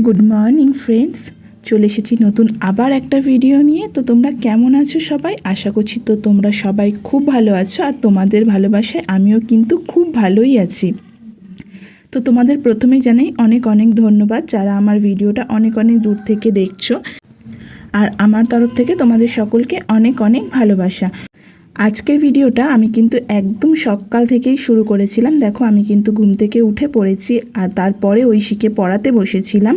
Good morning friends, চলে এসেছি নতুন আবার একটা ভিডিও নিয়ে। তো তোমরা কেমন আছো সবাই? আশা করছি তো তোমরা সবাই খুব ভালো আছো, আর তোমাদের ভালোবাসায় আমিও কিন্তু খুব ভালোই আছি। তো তোমাদের প্রথমেই জানাই অনেক অনেক ধন্যবাদ যারা আমার ভিডিওটা অনেক অনেক দূর থেকে দেখছো, আর আমার তরফ থেকে তোমাদের সকলকে অনেক অনেক ভালোবাসা। আজকের ভিডিওটা আমি কিন্তু একদম সকাল থেকেই শুরু করেছিলাম। দেখো আমি কিন্তু ঘুম থেকে উঠে পড়েছি, আর তারপরে ঐশীকে পড়াতে বসেছিলাম।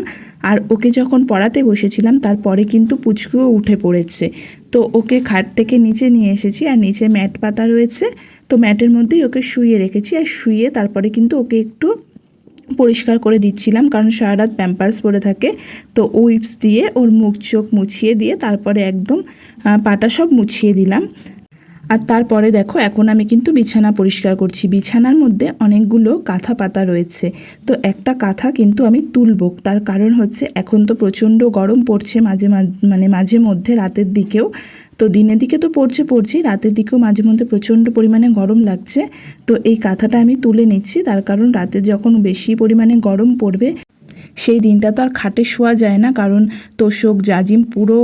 আর ওকে যখন পড়াতে বসেছিলাম তারপরে কিন্তু পুচকুও উঠে পড়েছে। তো ওকে খাট থেকে নিচে নিয়ে এসেছি, আর নিচে ম্যাট পাতা রয়েছে, তো ম্যাটের মধ্যেই ওকে শুইয়ে রেখেছি। আর শুইয়ে তারপরে কিন্তু ওকে একটু পরিষ্কার করে দিচ্ছিলাম, কারণ সারা রাত প্যাম্পার্স পরে থাকে। তো উইপস দিয়ে ওর মুখ চোখ মুছিয়ে দিয়ে তারপরে একদম পাটা সব মুছিয়ে দিলাম। আর তারপরে দেখো এখন আমি কিন্তু বিছানা পরিষ্কার করছি। বিছানার মধ্যে অনেকগুলো কাঁথা পাতা রয়েছে, তো একটা কাঁথা কিন্তু আমি তুলব। তার কারণ হচ্ছে এখন তো প্রচণ্ড গরম পড়ছে মাঝে মধ্যে রাতের দিকেও। তো দিনের দিকে তো পড়ছেই, রাতের দিকেও মাঝে মধ্যে প্রচণ্ড পরিমাণে গরম লাগছে। তো এই কাঁথাটা আমি তুলে নিচ্ছি, তার কারণ রাতে যখন বেশি পরিমাণে গরম পড়বে সেই দিনটা তো আর খাটে শোয়া যায় না, কারণ তোশক জাজিম পুরো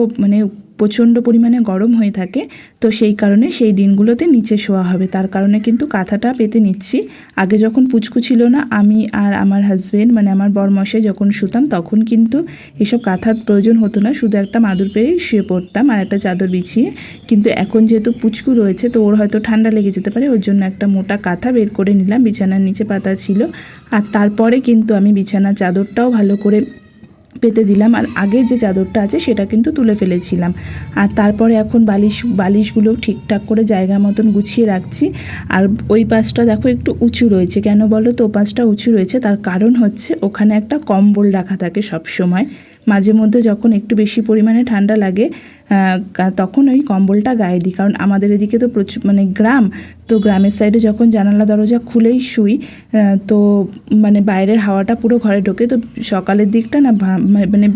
প্রচণ্ড পরিমাণে গরম হয়ে থাকে। তো সেই কারণে সেই দিনগুলোতে নিচে শোয়া হবে, তার কারণে কিন্তু কাঁথাটা পেতে নিচ্ছি। আগে যখন পুচকু ছিল না, আমি আর আমার হাজবেন্ড আমার বরমশাই যখন শুতাম তখন কিন্তু এসব কাঁথার প্রয়োজন হতো না, শুধু একটা মাদুর পেরেই শুয়ে পড়তাম আর একটা চাদর বিছিয়ে। কিন্তু এখন যেহেতু পুচকু রয়েছে, তো ওর হয়তো ঠান্ডা লেগে যেতে পারে, ওর জন্য একটা মোটা কাঁথা বের করে নিলাম। বিছানার নিচে পাতা ছিল, আর তারপরে কিন্তু আমি বিছানার চাদরটাও ভালো করে পেতে দিলাম। আর আগের যে চাদরটা আছে সেটা কিন্তু তুলে ফেলেছিলাম। আর তারপরে এখন বালিশগুলো ঠিকঠাক করে জায়গা মতন গুছিয়ে রাখছি। আর ওই পাশটা দেখো একটু উঁচু রয়েছে, কেন বলো তো? ও পাশটা উঁচু রয়েছে তার কারণ হচ্ছে ওখানে একটা কম্বল রাখা থাকে সব সময়। মাঝে মধ্যে যখন একটু বেশি পরিমাণে ঠান্ডা লাগে তখন ওই কম্বলটা গায়ে দিই, কারণ আমাদের এদিকে তো প্রচুর গ্রাম। তো গ্রামের সাইডে যখন জানালা দরজা খুলেই শুই, তো বাইরের হাওয়াটা পুরো ঘরে ঢোকে। তো সকালের দিকটা না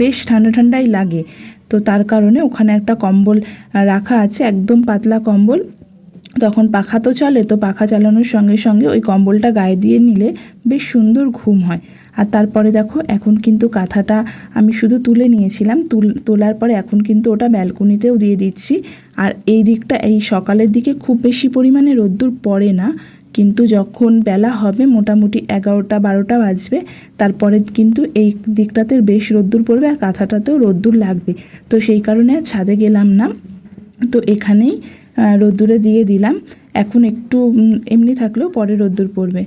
বেশ ঠান্ডা ঠান্ডাই লাগে। তো তার কারণে ওখানে একটা কম্বল রাখা আছে, একদম পাতলা কম্বল। তখন পাখা তো চলে, তো পাখা চালানোর সঙ্গে সঙ্গে ওই কম্বলটা গায়ে দিয়ে নিলে বেশ সুন্দর ঘুম হয়। আর তারপরে দেখো এখন কিন্তু কাঁথাটা আমি শুধু তুলে নিয়েছিলাম, তোলার পরে এখন কিন্তু ওটা ব্যালকনিতেও দিয়ে দিচ্ছি। আর এই দিকটা এই সকালের দিকে খুব বেশি পরিমাণে রোদ্দুর পড়ে না, কিন্তু যখন বেলা হবে মোটামুটি 11টা-12টা বাজবে, তারপরে কিন্তু এই দিকটাতে বেশ রোদ্দুর পড়বে, আর কাঁথাটাতেও রোদ্দুর লাগবে। তো সেই কারণে আর ছাদে গেলাম না, তো এখানেই রোদ্দুরে দিয়ে দিলাম। এখন একটু এমনি থাকলেও পরে রোদ্দুর পড়বে।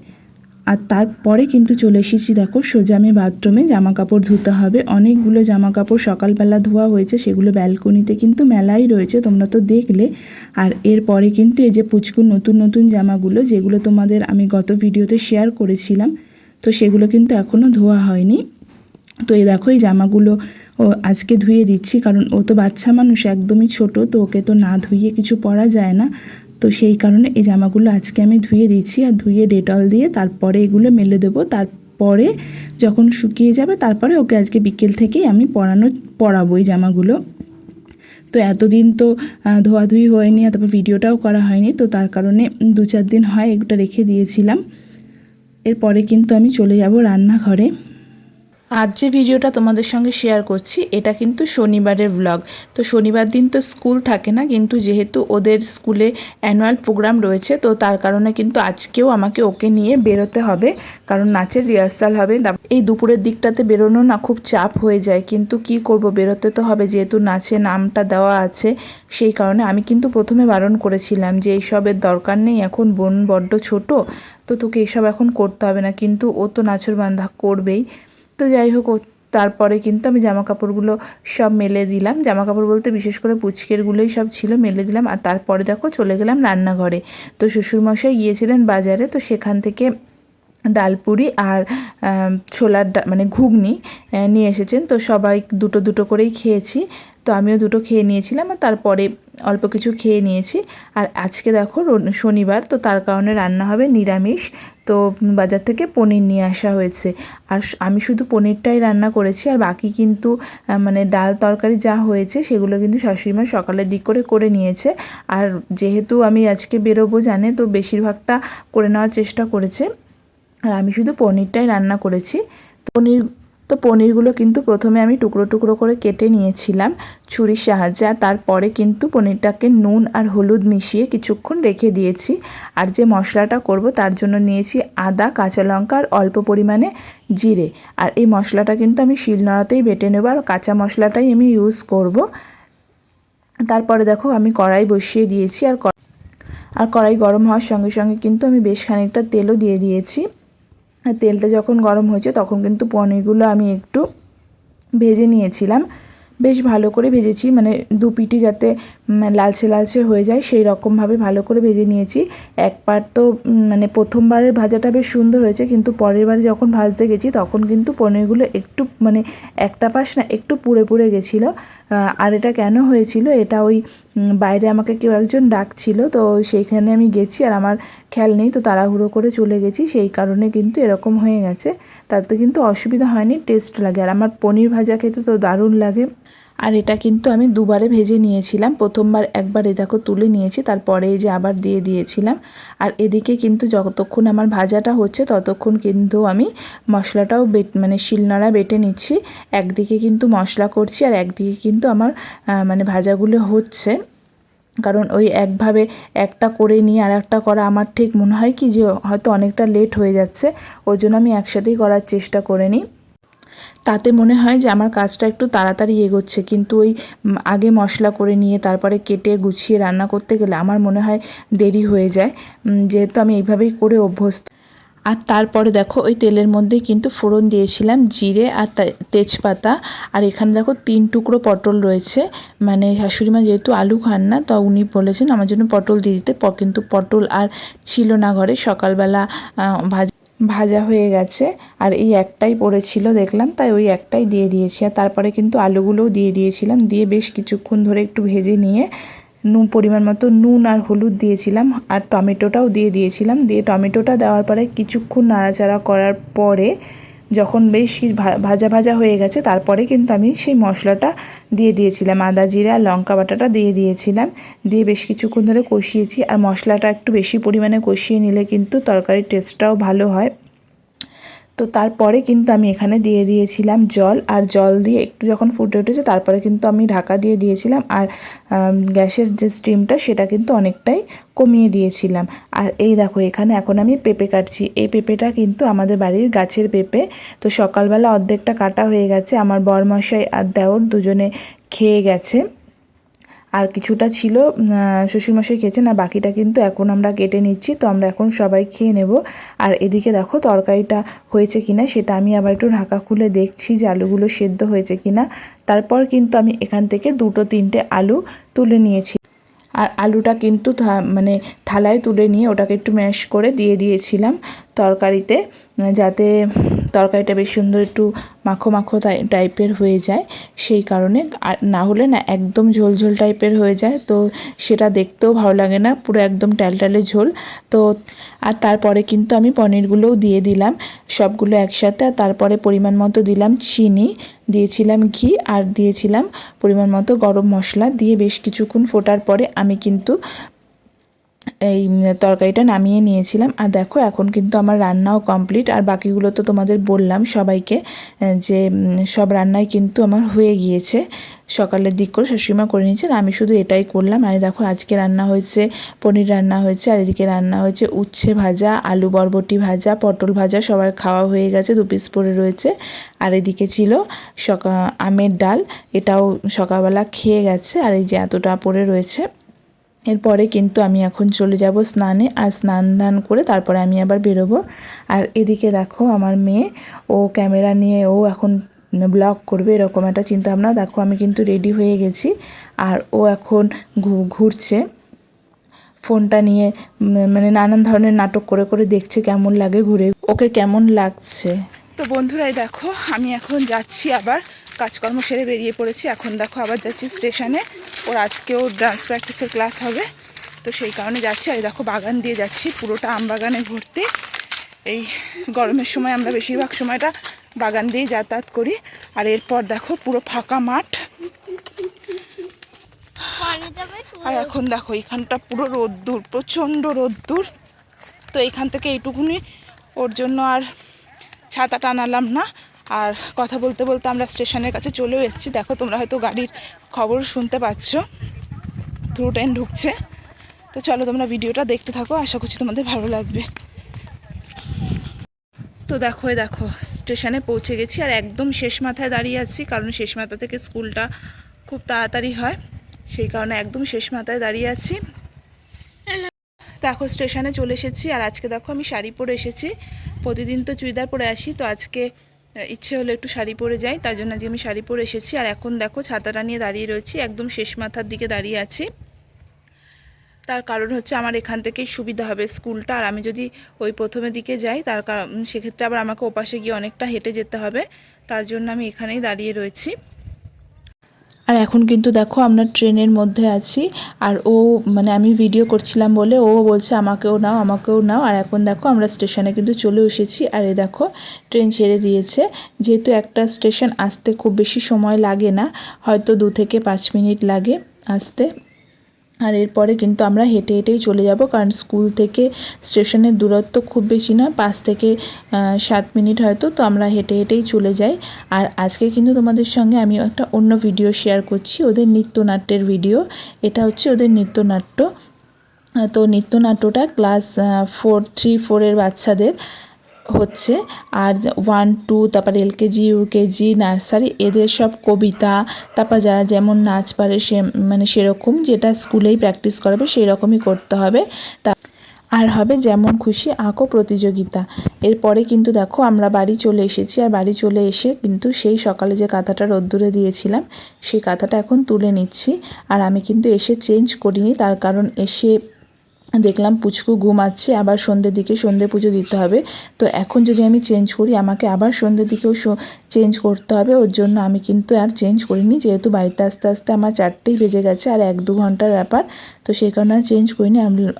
আর তারপরে কিন্তু চলে এসেছি দেখো সোজা আমি বাথরুমে। জামা কাপড় ধুতে হবে, অনেকগুলো জামা কাপড় সকালবেলা ধোয়া হয়েছে, সেগুলো ব্যালকনিতে কিন্তু মেলাই রয়েছে, তোমরা তো দেখলে। আর এরপরে কিন্তু এই যে পুচকুর নতুন নতুন জামাগুলো, যেগুলো তোমাদের আমি গত ভিডিওতে শেয়ার করেছিলাম, তো সেগুলো কিন্তু এখনও ধোয়া হয়নি। তো এই দেখো এই জামাগুলো আজকে ধুয়ে দিচ্ছি, কারণ ও তো বাচ্চা মানুষ, একদমই ছোট, তো ওকে তো না ধুয়ে কিছু পরা যায় না। তো সেই কারণে এই জামাগুলো আজকে আমি ধুয়ে দিচ্ছি, আর ধুয়ে ডেটল দিয়ে তারপরে এগুলো মেলে দেবো। তারপরে যখন শুকিয়ে যাবে তারপরে ওকে আজকে বিকেল থেকেই আমি পরাবো এই জামাগুলো। তো এতদিন তো ধোয়াধুয়ি হয়নি, আর তারপর ভিডিওটাও করা হয়নি, তো তার কারণে 2-4 দিন হয় এগুলো রেখে দিয়েছিলাম। এরপরে কিন্তু আমি চলে যাব রান্নাঘরে। আজ যে ভিডিওটা তোমাদের সঙ্গে শেয়ার করছি এটা কিন্তু শনিবারের ব্লগ। তো শনিবার দিন তো স্কুল থাকে না, কিন্তু যেহেতু ওদের স্কুলে অ্যানুয়াল প্রোগ্রাম রয়েছে, তো তার কারণে কিন্তু আজকেও আমাকে ওকে নিয়ে বেরোতে হবে, কারণ নাচের রিহার্সাল হবে। এই দুপুরের দিকটাতে বেরোনো না খুব চাপ হয়ে যায়, কিন্তু কি করব, বেরোতে তো হবে, যেহেতু নাচে নামটা দেওয়া আছে। সেই কারণে আমি কিন্তু প্রথমে বারণ করেছিলাম যে এইসবের দরকার নেই, এখন বোন বড্ড ছোট, তো তোকে এসব এখন করতে হবে না, কিন্তু ও তো নাচর বান্ধা করবেই। তো যাই হোক, তারপরে কিন্তু আমি জামা কাপড়গুলো সব মেলে দিলাম, জামা কাপড় বলতে বিশেষ করে পুচকেরগুলোই সব ছিল, মেলে দিলাম। আর তারপরে দেখো চলে গেলাম রান্নাঘরে। তো শ্বশুরমশাই গিয়েছিলেন বাজারে, তো সেখান থেকে ডালপুরি আর ছোলার ঘুগনি নিয়ে এসেছেন। তো সবাই দুটো দুটো করেই খেয়েছি, তো আমিও দুটো খেয়ে নিয়েছিলাম, আর তারপরে অল্প কিছু খেয়ে নিয়েছি। আর আজকে দেখো শনিবার, তো তার কারণে রান্না হবে নিরামিষ। তো বাজার থেকে পনির নিয়ে আসা হয়েছে, আর আমি শুধু পনিরটাই রান্না করেছি, আর বাকি কিন্তু ডাল তরকারি যা হয়েছে সেগুলো কিন্তু শাশুড়িমা সকালের দিক করে নিয়েছে। আর যেহেতু আমি আজকে বেরোবো জানে, তো বেশিরভাগটা করে নেওয়ার চেষ্টা করেছে, আর আমি শুধু পনিরটাই রান্না করেছি। পনির তো পনিরগুলো কিন্তু প্রথমে আমি টুকরো টুকরো করে কেটে নিয়েছিলাম ছুরির সাহায্যে। তারপরে কিন্তু পনিরটাকে নুন আর হলুদ মিশিয়ে কিছুক্ষণ রেখে দিয়েছি। আর যে মশলাটা করব তার জন্য নিয়েছি আদা, কাঁচা লঙ্কা আর অল্প পরিমাণে জিরে। আর এই মশলাটা কিন্তু আমি শিলনোড়াতেই বেটে নেব, আর কাঁচা মশলাটাই আমি ইউজ করব। তারপরে দেখো আমি কড়াই বসিয়ে দিয়েছি, আর কড়াই গরম হওয়ার সঙ্গে সঙ্গে কিন্তু আমি বেশ খানিকটা তেলও দিয়ে দিয়েছি। আর তেলটা যখন গরম হয়েছে তখন কিন্তু পনিরগুলো আমি একটু ভেজে নিয়েছিলাম, বেশ ভালো করে ভেজেছি, মানে দু পিঠই যাতে লালচে লালচে হয়ে যায় সেই রকমভাবে ভালো করে ভেজে নিয়েছি। একবার তো মানে প্রথমবারের ভাজাটা বেশ সুন্দর হয়েছে, কিন্তু পরের বার যখন ভাজতে গেছি তখন কিন্তু পনিরগুলো একটু মানে একটা পাশ না একটু পুড়ে পুড়ে গেছিলো। আর এটা কেন হয়েছিল, এটা ওই বাইরে আমাকে কেউ একজন ডাকছিল, তো সেইখানে আমি গেছি আর আমার খেয়াল নেই, তো তাড়াহুড়ো করে চলে গেছি, সেই কারণে কিন্তু এরকম হয়ে গেছে। তাতে কিন্তু অসুবিধা হয়নি, টেস্ট লাগে। আর আমার পনির ভাজা খেতে তো দারুণ লাগে। আর এটা কিন্তু আমি দুবারে ভেজে নিয়েছিলাম, প্রথমবার একবার দেখো তুলে নিয়েছি, তারপরে এই যে আবার দিয়ে দিয়েছিলাম। আর এদিকে কিন্তু যতক্ষণ আমার ভাজাটা হচ্ছে ততক্ষণ কিন্তু আমি মশলাটাও মানে শিলনোড়া বেটে নিচ্ছি। একদিকে কিন্তু মশলা করছি আর একদিকে কিন্তু আমার মানে ভাজাগুলো হচ্ছে। কারণ ওই একভাবে একটা করে নিয়ে আর একটা করা আমার ঠিক মনে হয় কি যে হয়তো অনেকটা লেট হয়ে যাচ্ছে, ওই জন্য আমি একসাথেই করার চেষ্টা করে নিই। তাতে মনে হয় যে আমার কাজটা একটু তাড়াতাড়ি এগোচ্ছে, কিন্তু ওই আগে মশলা করে নিয়ে তারপরে কেটে গুছিয়ে রান্না করতে গেলে আমার মনে হয় দেরি হয়ে যায়, যেহেতু আমি এইভাবেই করে অভ্যস্ত। আর তারপরে দেখো ওই তেলের মধ্যেই কিন্তু ফোড়ন দিয়েছিলাম জিরে আর তেজপাতা। আর এখানে দেখো 3 টুকরো পটল রয়েছে, মানে শাশুড়িমা যেহেতু আলু খান না, তো উনি বলেছেন আমার জন্য পটল দিয়ে দিতে, কিন্তু পটল আর ছিল না ঘরে, সকালবেলা ভাজা হয়ে গেছে। আর এই একটাই পড়েছিল দেখলাম, তাই ওই একটাই দিয়ে দিয়েছি। আর তারপরে কিন্তু আলুগুলোও দিয়ে দিয়েছিলাম, দিয়ে বেশ কিছুক্ষণ ধরে একটু ভেজে নিয়ে পরিমাণ মতো নুন আর হলুদ দিয়েছিলাম, আর টমেটোটাও দিয়ে দিয়েছিলাম। দিয়ে টমেটোটা দেওয়ার পরে কিছুক্ষণ নাড়াচাড়া করার পরে যখন বেশ ভাজা ভাজা হয়ে গেছে তারপরে কিন্তু আমি সেই মশলাটা দিয়ে দিয়েছিলাম, আদা জিরা আর লঙ্কা বাটাটা দিয়ে দিয়েছিলাম। দিয়ে বেশ কিছুক্ষণ ধরে কষিয়েছি। আর মশলাটা একটু বেশি পরিমাণে কষিয়ে নিলে কিন্তু তরকারির টেস্টটাও ভালো হয়। তো তারপরে কিন্তু আমি এখানে দিয়ে দিয়েছিলাম জল, আর জল দিয়ে একটু যখন ফুটে উঠেছে তারপরে কিন্তু আমি ঢাকা দিয়ে দিয়েছিলাম। আর গ্যাসের যে স্টিমটা সেটা কিন্তু অনেকটাই কমিয়ে দিয়েছিলাম। আর এই দেখো এখানে এখন আমি পেঁপে কাটছি। এই পেঁপেটা কিন্তু আমাদের বাড়ির গাছের পেঁপে। তো সকালবেলা অর্ধেকটা কাটা হয়ে গেছে, আমার বরমশাই আর দেওর দুজনে খেয়ে গেছে, আর কিছুটা ছিল শ্বশুরমশাই খেয়েছেন, আর বাকিটা কিন্তু এখন আমরা কেটে নিচ্ছি। তো আমরা এখন সবাই খেয়ে নেব। আর এদিকে দেখো তরকারিটা হয়েছে কিনা সেটা আমি আবার একটু ঢাকা খুলে দেখছি যে আলুগুলো সেদ্ধ হয়েছে কিনা। তারপর কিন্তু আমি এখান থেকে 2-3টে আলু তুলে নিয়েছি। আর আলুটা কিন্তু মানে থালায় তুলে নিয়ে ওটাকে একটু ম্যাশ করে দিয়ে দিয়েছিলাম তরকারিতে, যাতে তরকারিটা বেশ সুন্দর একটু মাখো মাখো টাইপের হয়ে যায়। সেই কারণে, আর না হলে না একদম ঝোল ঝোল টাইপের হয়ে যায়, তো সেটা দেখতেও ভালো লাগে না, পুরো একদম ট্যালটালে ঝোল। তো আর তারপরে কিন্তু আমি পনিরগুলোও দিয়ে দিলাম সবগুলো একসাথে। আর তারপরে পরিমাণ মতো দিলাম চিনি, দিয়েছিলাম ঘি, আর দিয়েছিলাম পরিমাণ মতো গরম মশলা। দিয়ে বেশ কিছুক্ষণ ফোটার পরে আমি কিন্তু এই তরকারিটা নামিয়ে নিয়েছিলাম। আর দেখো এখন কিন্তু আমার রান্নাও কমপ্লিট। আর বাকিগুলো তো তোমাদের বললাম সবাইকে যে সব রান্নাই কিন্তু আমার হয়ে গিয়েছে, সকালের দিক করে শাশুড়িমা করে নিয়েছেন, আমি শুধু এটাই করলাম। আর দেখো আজকে রান্না হয়েছে পনির রান্না হয়েছে, আর এদিকে রান্না হয়েছে উচ্ছে ভাজা, আলু বরবটি ভাজা, পটল ভাজা, সবার খাওয়া হয়ে গেছে, 2 পিস পড়ে রয়েছে। আর এদিকে ছিল আমের ডাল, এটাও সকালবেলা খেয়ে গেছে। আর এই যে এতটা পড়ে রয়েছে। এরপরে কিন্তু আমি এখন চলে যাব স্নানে, আর স্নান দান করে তারপরে আমি আবার বেরোবো। আর এদিকে দেখো আমার মেয়ে, ও ক্যামেরা নিয়ে ও এখন ব্লগ করবে এরকম একটা চিন্তাভাবনা। দেখো আমি কিন্তু রেডি হয়ে গেছি, আর ও এখন ঘুরছে ফোনটা নিয়ে, মানে নানান ধরনের নাটক করে করে দেখছে কেমন লাগে ঘুরে, ওকে কেমন লাগছে। তো বন্ধুরাই দেখো আমি এখন যাচ্ছি, আবার কাজকর্ম সেরে বেরিয়ে পড়েছি। এখন দেখো আবার যাচ্ছি স্টেশনে, ওর আজকেও ডান্স প্র্যাকটিসের ক্লাস হবে, তো সেই কারণে যাচ্ছি। আর দেখো বাগান দিয়ে যাচ্ছি, পুরোটা আম বাগানে ভর্তি। এই গরমের সময় আমরা বেশিরভাগ সময়টা বাগান দিয়েই যাতায়াত করি। আর এরপর দেখো পুরো ফাঁকা মাঠ। আর এখন দেখো এখানটা পুরো রোদ্দুর, প্রচণ্ড রোদ্দুর। তো এখান থেকে এইটুকুনি, ওর জন্য আর ছাতা টানালাম না। আর কথা বলতে বলতে আমরা স্টেশনের কাছে চলেও এসেছি। দেখো তোমরা হয়তো গাড়ির খবর শুনতে পাচ্ছ, থ্রু ট্রেন ঢুকছে। তো চলো তোমরা ভিডিওটা দেখতে থাকো, আশা করছি তোমাদের ভালো লাগবে। তো দেখো দেখো স্টেশনে পৌঁছে গেছি আর একদম শেষ মাথায় দাঁড়িয়ে আছি, কারণ শেষ মাথা থেকে স্কুলটা খুব তাড়াতাড়ি হয়, সেই কারণে একদম শেষ মাথায় দাঁড়িয়ে আছি। দেখো স্টেশনে চলে এসেছি আর আজকে দেখো আমি শাড়ি পরে এসেছি। প্রতিদিন তো চুড়িদার পরে আসি, তো আজকে ইচ্ছে হলো একটু শাড়ি পরে যাই, তার জন্য আজকে আমি শাড়ি পরে এসেছি। আর এখন দেখো ছাতাটা নিয়ে দাঁড়িয়ে রয়েছি, একদম শেষ মাথার দিকে দাঁড়িয়ে আছি। তার কারণ হচ্ছে আমার এখান থেকেই সুবিধা হবে স্কুলটা, আর আমি যদি ওই প্রথমের দিকে যাই তার কারণ সেক্ষেত্রে আবার আমাকে ওপাশে গিয়ে অনেকটা হেঁটে যেতে হবে, তার জন্য আমি এখানেই দাঁড়িয়ে রয়েছি। আর এখন কিন্তু দেখো আমরা ট্রেনের মধ্যে আছি, আর ও মানে আমি ভিডিও করছিলাম বলে ও বলছে আমাকেও নাও আমাকেও নাও। আর এখন দেখো আমরা স্টেশনে কিন্তু চলে এসেছি, আর এই দেখো ট্রেন ছেড়ে দিয়েছে। যেহেতু একটা স্টেশন আসতে খুব বেশি সময় লাগে না, হয়তো 2 থেকে 5 মিনিট লাগে আসতে। আর এরপরে কিন্তু আমরা হেঁটে হেঁটেই চলে যাব, কারণ স্কুল থেকে স্টেশনের দূরত্ব খুব বেশি না, 5 থেকে 7 মিনিট হয়তো। তো আমরা হেঁটে হেঁটেই চলে যাই। আর আজকে কিন্তু তোমাদের সঙ্গে আমি একটা অন্য ভিডিও শেয়ার করছি, ওদের নৃত্যনাট্যের ভিডিও। এটা হচ্ছে ওদের নৃত্যনাট্য। তো নৃত্যনাট্যটা ক্লাস 3-4 বাচ্চাদের হচ্ছে। আর 1-2 তারপর এলকেজি ইউকেজি নার্সারি এদের সব কবিতা, তারপর যারা যেমন নাচ পারে সে মানে সেরকম যেটা স্কুলেই প্র্যাকটিস করাবে সেই রকমই করতে হবে। তা আর হবে যেমন খুশি আঁকো প্রতিযোগিতা। এরপরে কিন্তু দেখো আমরা বাড়ি চলে এসেছি, আর বাড়ি চলে এসে কিন্তু সেই সকালে যে কাঁথাটা রোদ্দুরে দিয়েছিলাম সেই কাঁথাটা এখন তুলে নিচ্ছি। আর আমি কিন্তু এসে চেঞ্জ করিনি, তার কারণ এসে দেখলাম পুচকু ঘুমাচ্ছে, আবার সন্ধ্যের দিকে সন্ধ্যে পুজো দিতে হবে। তো এখন যদি আমি চেঞ্জ করি আমাকে আবার সন্ধ্যের দিকেও চেঞ্জ করতে হবে, ওর জন্য আমি কিন্তু আর চেঞ্জ করিনি। যেহেতু বাড়িতে আস্তে আস্তে আমার 4টেই বেজে গেছে আর 1-2 ঘন্টার ব্যাপার, তো সেই কারণে আর চেঞ্জ করিনি।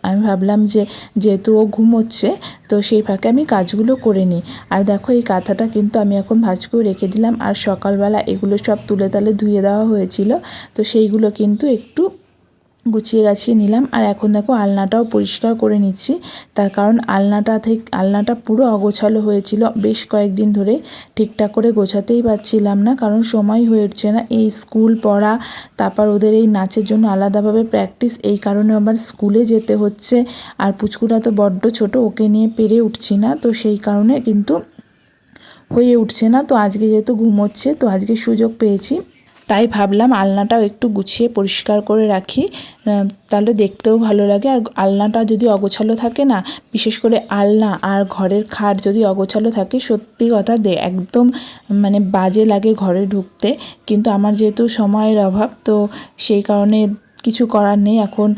আমি ভাবলাম যে যেহেতু ও ঘুমোচ্ছে তো সেই ফাঁকে আমি কাজগুলো করে নিই। আর দেখো এই কাঁথাটা কিন্তু আমি এখন ভাঁজ করে রেখে দিলাম, আর সকালবেলা এগুলো সব তুলে তালে ধুয়ে দেওয়া হয়েছিল, তো সেইগুলো কিন্তু একটু গুছিয়ে গাছিয়ে নিলাম। আর এখন দেখো আলনাটাও পরিষ্কার করে নিচ্ছি, তার কারণ আলনাটা পুরো অগোছালো হয়েছিল বেশ কয়েকদিন ধরে, ঠিকঠাক করে গোছাতেই পারছিলাম না, কারণ সময় হয়ে উঠছে না। এই স্কুল পড়া, তারপর ওদের এই নাচের জন্য আলাদাভাবে প্র্যাকটিস, এই কারণে আবার স্কুলে যেতে হচ্ছে। আর পুচকুটা তো বড্ড ছোট, ওকে নিয়ে পেরে উঠছি না, তো সেই কারণে কিন্তু হয়ে উঠছে না। তো আজকে যেহেতু ঘুমোচ্ছে, তো আজকে সুযোগ পেয়েছি, তাই ভাবলাম আলনাটাও একটু গুছিয়ে পরিষ্কার করে রাখি, তাহলে দেখতেও ভালো লাগে। আর আলনাটা যদি অগোছালো থাকে না, বিশেষ করে আলনা আর ঘরের খাট যদি অগোছালো থাকে, সত্যি কথা একদম মানে বাজে লাগে ঘরে ঢুকতে। কিন্তু আমার যেহেতু সময়ের অভাব, তো সেই কারণে কিছু করার নেই,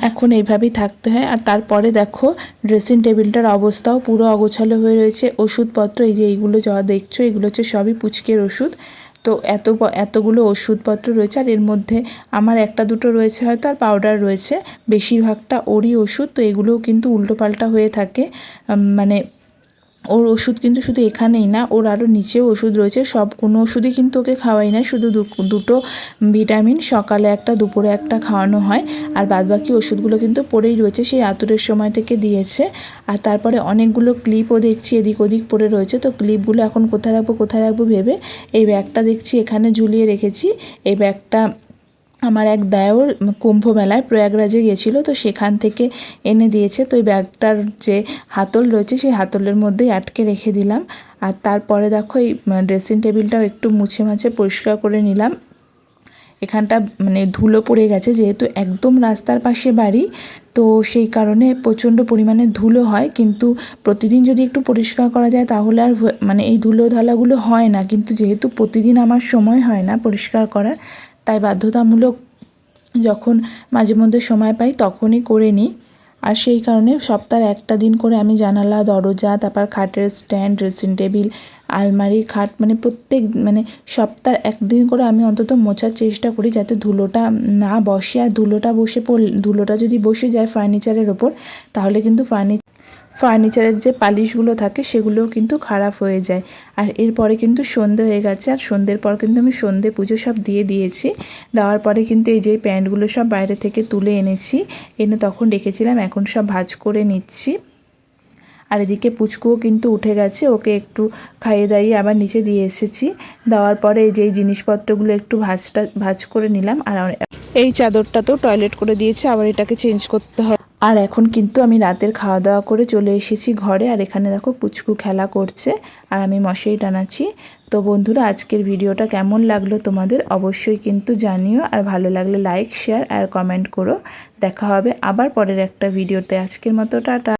এখন এইভাবেই থাকতে হয়। আর তারপরে দেখো ড্রেসিং টেবিলটার অবস্থাও পুরো অগোছালো হয়ে রয়েছে। ওষুধপত্র এই যে এইগুলো যা দেখছো এগুলো হচ্ছে সবই পুচকের ওষুধ, তো এতগুলো ওষুধপত্র রয়েছে। আর এর মধ্যে আমার 1-2 রয়েছে হয়তো, আর পাউডার রয়েছে, বেশিরভাগটা ওরই ওষুধ। তো এগুলোও কিন্তু উল্টোপাল্টা হয়ে থাকে, মানে ওর ওষুধ কিন্তু শুধু এখানেই না, ওর আরও নিচেও ওষুধ রয়েছে। কোনো ওষুধই কিন্তু ওকে খাওয়াই না, শুধু 2টো ভিটামিন, সকালে একটা দুপুরে একটা খাওয়ানো হয়। আর বাদবাকি ওষুধগুলো কিন্তু পড়েই রয়েছে, সেই আতুরের সময় থেকে দিয়েছে। আর তারপরে অনেকগুলো ক্লিপও দেখছি এদিক ওদিক পড়ে রয়েছে, তো ক্লিপগুলো এখন কোথায় রাখবো ভেবে এই ব্যাগটা দেখছি এখানে ঝুলিয়ে রেখেছি। এই ব্যাগটা আমার এক দেওর কুম্ভ মেলায় প্রয়াগরাজে গেছিলো, তো সেখান থেকে এনে দিয়েছে। তো এই ব্যাগটার যে হাতল রয়েছে সেই হাতলের মধ্যেই আটকে রেখে দিলাম। আর তারপরে দেখো এই ড্রেসিং টেবিলটাও একটু মুছে মাছে পরিষ্কার করে নিলাম। এখানটা মানে ধুলো পড়ে গেছে, যেহেতু একদম রাস্তার পাশে বাড়ি, তো সেই কারণে প্রচণ্ড পরিমাণে ধুলো হয়। কিন্তু প্রতিদিন যদি একটু পরিষ্কার করা যায় তাহলে আর মানে এই ধুলো ধালাগুলো হয় না, কিন্তু যেহেতু প্রতিদিন আমার সময় হয় না পরিষ্কার করার, তাই বাধ্যতামূলক যখন মাঝে মধ্যে সময় পাই তখনই করে নিই। আর সেই কারণে সপ্তাহে একটা দিন করে আমি জানালা দরজা, তারপর খাটের স্ট্যান্ড, ড্রেসিং টেবিল, আলমারি, খাট মানে প্রত্যেক সপ্তাহে একদিন করে আমি অন্তত মোছার চেষ্টা করি, যাতে ধুলোটা না বসে। আর ধুলোটা যদি বসে যায় ফার্নিচারের ওপর, তাহলে কিন্তু ফার্নিচারের যে পালিশগুলো থাকে সেগুলোও কিন্তু খারাপ হয়ে যায়। আর এরপরে কিন্তু সন্ধে হয়ে গেছে, আর সন্ধ্যের পর কিন্তু আমি সন্ধে পুজো সব দিয়ে দিয়েছি। দেওয়ার পরে কিন্তু এই যে প্যান্টগুলো সব বাইরে থেকে তুলে এনেছি, এনে তখন রেখেছিলাম, এখন সব ভাঁজ করে নিচ্ছি। আর এদিকে পুচকুও কিন্তু উঠে গেছে, ওকে একটু খাইয়ে দাইয়ে আবার নিচে দিয়ে এসেছি। দেওয়ার পরে এই যে এই জিনিসপত্রগুলো একটু ভাঁজ করে নিলাম। আর এই চাদরটা তো টয়লেট করে দিয়েছে, আবার এটাকে চেঞ্জ করতে হবে। আর এখন কিন্তু আমি রাতের খাওয়া দাওয়া করে চলে এসেছি ঘরে। আর এখানে দেখো পুচকু খেলা করছে আর আমি মশারি টানাচ্ছি। তো বন্ধুরা, আজকের ভিডিওটা কেমন লাগলো তোমাদের অবশ্যই কিন্তু জানিও। আর ভালো লাগলে লাইক, শেয়ার আর কমেন্ট করো। দেখা হবে আবার পরের একটা ভিডিওতে। আজকের মতো টাটা।